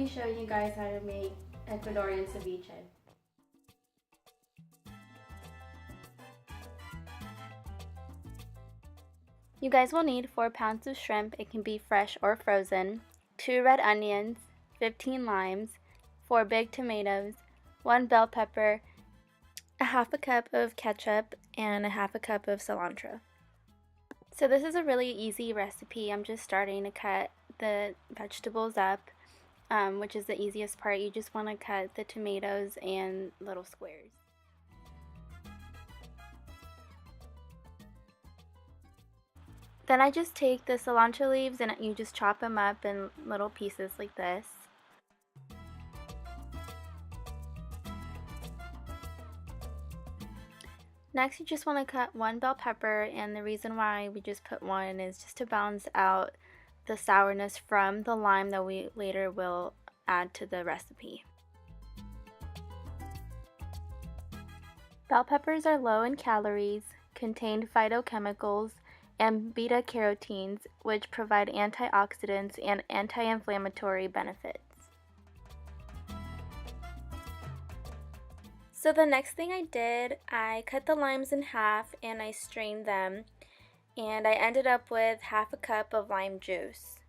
be showing you guys how to make Ecuadorian ceviche. You guys will need 4 pounds of shrimp, it can be fresh or frozen, 2 red onions, 15 limes, 4 big tomatoes, 1 bell pepper, a half a cup of ketchup, and a half a cup of cilantro. So this is a really easy recipe. I'm just starting to cut the vegetables up, which is the easiest part. You just want to cut the tomatoes in little squares. Then I just take the cilantro leaves and you just chop them up in little pieces like this. Next, you just want to cut 1 bell pepper, and the reason why we just put 1 is just to balance out the sourness from the lime that we later will add to the recipe. Bell peppers are low in calories, contain phytochemicals, and beta-carotenes, which provide antioxidants and anti-inflammatory benefits. So the next thing I did, I cut the limes in half and I strained them, and I ended up with half a cup of lime juice.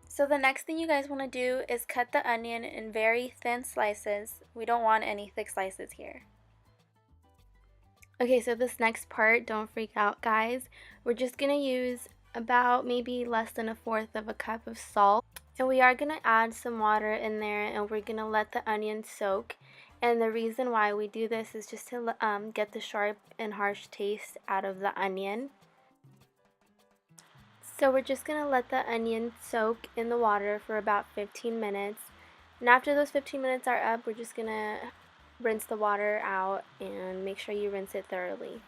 So the next thing you guys want to do is cut the onion in very thin slices. We don't want any thick slices here. Okay, so this next part, don't freak out guys, we're just going to use about maybe less than 1/4 of a cup of salt. And we are going to add some water in there, and we're going to let the onion soak. And the reason why we do this is just to get the sharp and harsh taste out of the onion. So we're just going to let the onion soak in the water for about 15 minutes. And after those 15 minutes are up, we're just going to rinse the water out and make sure you rinse it thoroughly.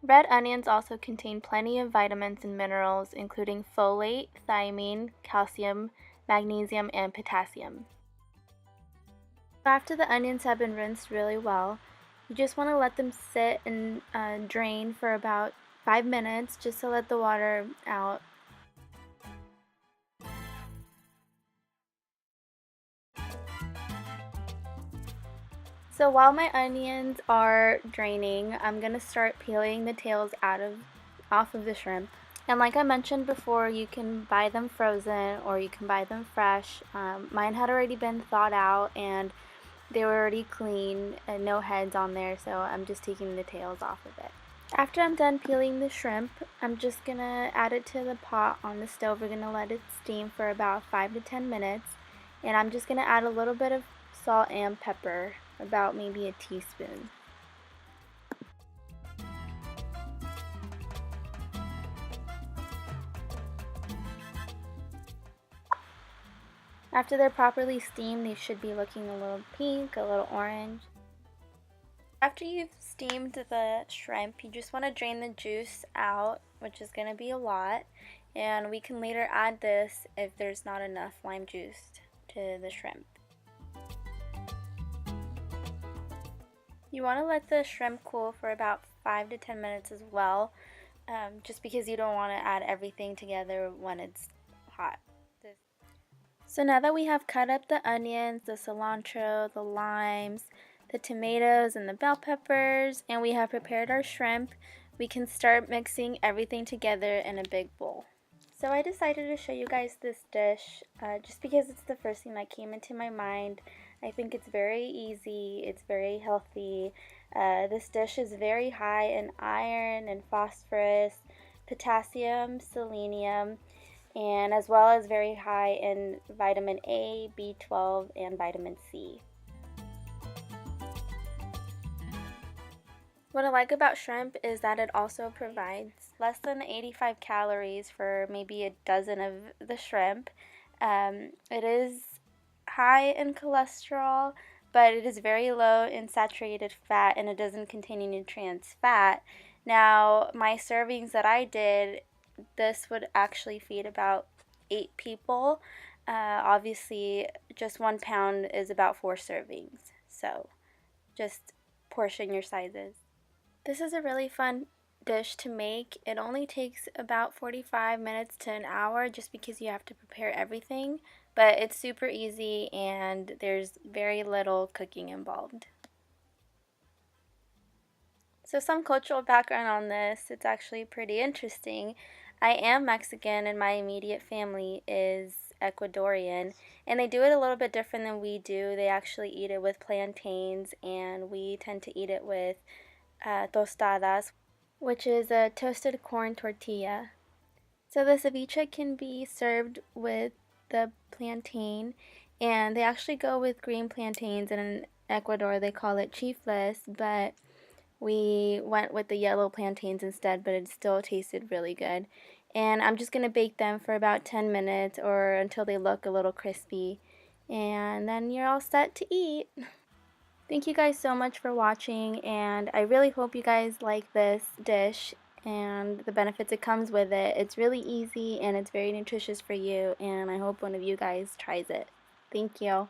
Red onions also contain plenty of vitamins and minerals, including folate, thiamine, calcium, magnesium, and potassium. After the onions have been rinsed really well, you just want to let them sit and drain for about 5 minutes just to let the water out. So while my onions are draining, I'm going to start peeling the tails off of the shrimp. And like I mentioned before, you can buy them frozen or you can buy them fresh. Mine had already been thawed out and they were already clean and no heads on there, so I'm just taking the tails off of it. After I'm done peeling the shrimp, I'm just going to add it to the pot on the stove. We're going to let it steam for about 5 to 10 minutes. And I'm just going to add a little bit of salt and pepper, about maybe a teaspoon. After they're properly steamed, they should be looking a little pink, a little orange. After you've steamed the shrimp, you just want to drain the juice out, which is going to be a lot, and we can later add this if there's not enough lime juice to the shrimp. You want to let the shrimp cool for about 5 to 10 minutes as well, just because you don't want to add everything together when it's hot. So now that we have cut up the onions, the cilantro, the limes, the tomatoes, and the bell peppers, and we have prepared our shrimp, we can start mixing everything together in a big bowl. So I decided to show you guys this dish just because it's the first thing that came into my mind. I think it's very easy, it's very healthy. This dish is very high in iron and phosphorus, potassium, selenium, and as well as very high in vitamin A, B12, and vitamin C. What I like about shrimp is that it also provides less than 85 calories for maybe a dozen of the shrimp. It is high in cholesterol, but it is very low in saturated fat, and it doesn't contain any trans fat. Now, my servings that I did, this would actually feed about 8 people. Obviously, just 1 pound is about 4 servings, so just portion your sizes. This is a really fun dish to make. It only takes about 45 minutes to an hour just because you have to prepare everything, but it's super easy and there's very little cooking involved. So some cultural background on this, it's actually pretty interesting. I am Mexican and my immediate family is Ecuadorian, and they do it a little bit different than we do. They actually eat it with plantains, and we tend to eat it with tostadas, which is a toasted corn tortilla. So the ceviche can be served with the plantain, and they actually go with green plantains, and in Ecuador they call it chifles, but we went with the yellow plantains instead, but it still tasted really good. And I'm just going to bake them for about 10 minutes or until they look a little crispy. And then you're all set to eat. Thank you guys so much for watching, and I really hope you guys like this dish and the benefits it comes with it. It's really easy and it's very nutritious for you, and I hope one of you guys tries it. Thank you.